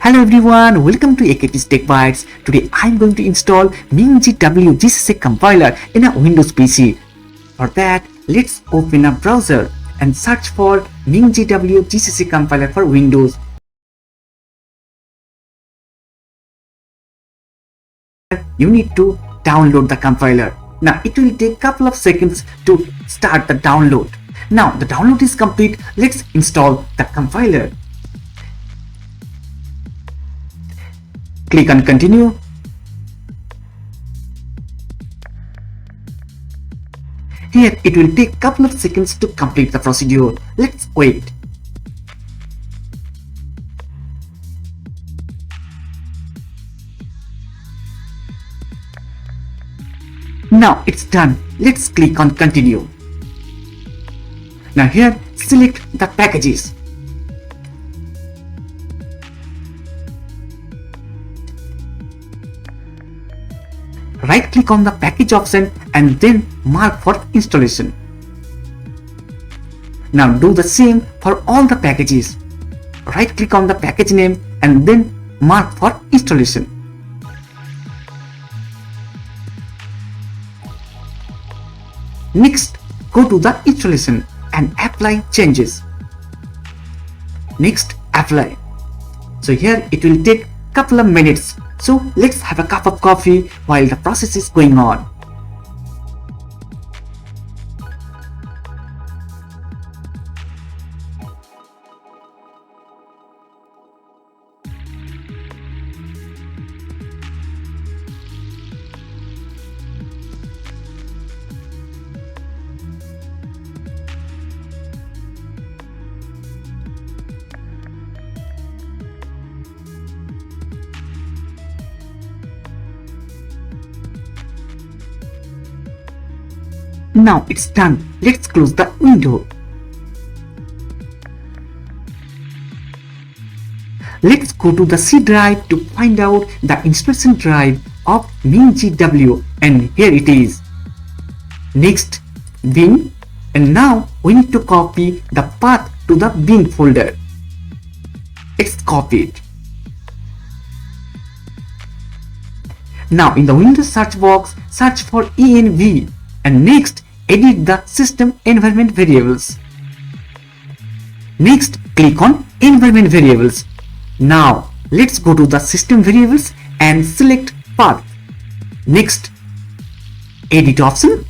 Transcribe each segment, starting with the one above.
Hello everyone, welcome to AKP's Tech Bytes. Today I'm going to install MingGW GCC Compiler in a Windows PC. For that, let's open a browser and search for MingGW GCC Compiler for Windows. You need to download the compiler. Now it will take a couple of seconds to start the download. Now the download is complete. Let's install the compiler. Click on continue. Here it will take a couple of seconds to complete the procedure. Let's wait. Now it's done. Let's click on continue. Now here select the packages. Right click on the package option and then mark for installation. Now do the same for all the packages. Right click on the package name and then mark for installation. Next, go to the installation and apply changes. Next, apply. So here it will take a couple of minutes. So let's have a cup of coffee while the process is going on. Now it's done. Let's close the window. Let's go to the C drive to find out the installation drive of MingGW, and here it is. Next, bin, and now we need to copy the path to the bin folder. Let's copy it. Now in the Windows search box, search for env and next edit the system environment variables. Next, click on environment variables. Now, let's go to the system variables and select path. Next, edit option.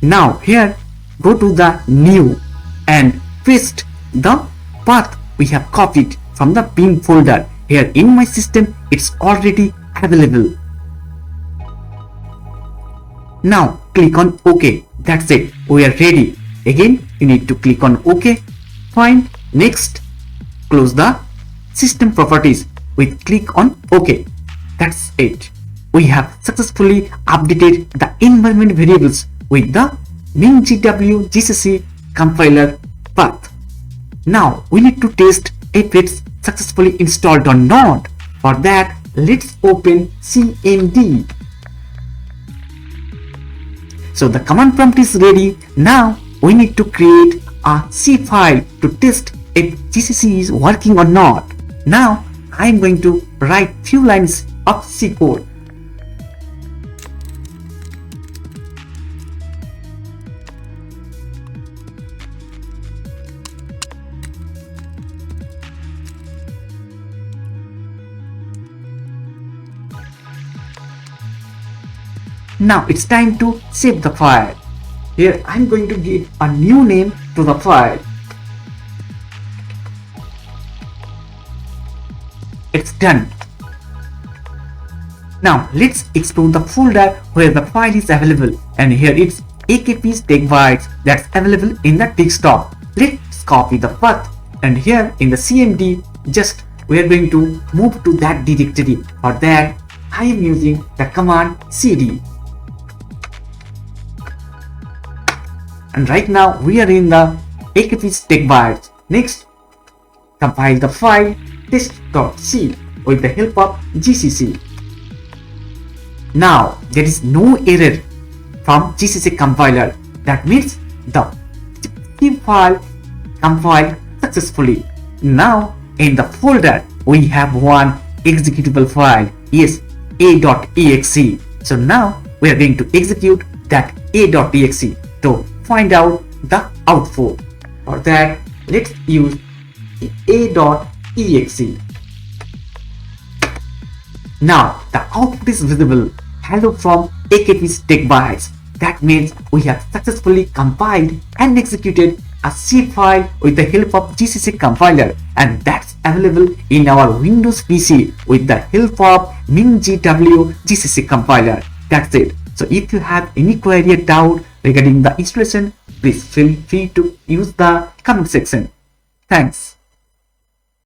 Now here, go to the new and paste the path we have copied from the bin folder. Here in my system, it's already available. Now click on OK. That's it. We are ready. Again, you need to click on OK. Fine. Next, close the system properties with click on OK. That's it. We have successfully updated the environment variables with the MingGW GCC compiler path. Now we need to test if it's successfully installed or not. For that, let's open cmd. So the command prompt is ready. Now we need to create a C file to test if GCC is working or not. Now I am going to write few lines of C code. Now it's time to save the file. Here I'm going to give a new name to the file. It's done. Now let's explore the folder where the file is available, and here it's AKP's Tech Bytes that's available in the desktop. Let's copy the path, and here in the CMD just we are going to move to that directory. For that I am using the command cd. And right now we are in the AKP's Tech Bytes. Next, compile the file test.c with the help of GCC. Now there is no error from GCC compiler. That means the file compiled successfully. Now in the folder we have one executable file. Yes, a.exe. So now we are going to execute that a.exe to find out the output. For that, let's use a.exe. Now the output is visible. Hello from AKP's Tech Bytes. That means we have successfully compiled and executed a C file with the help of GCC Compiler, and that's available in our Windows PC with the help of MingGW GCC Compiler. That's it. So if you have any query or doubt regarding the installation, please feel free to use the comment section. Thanks.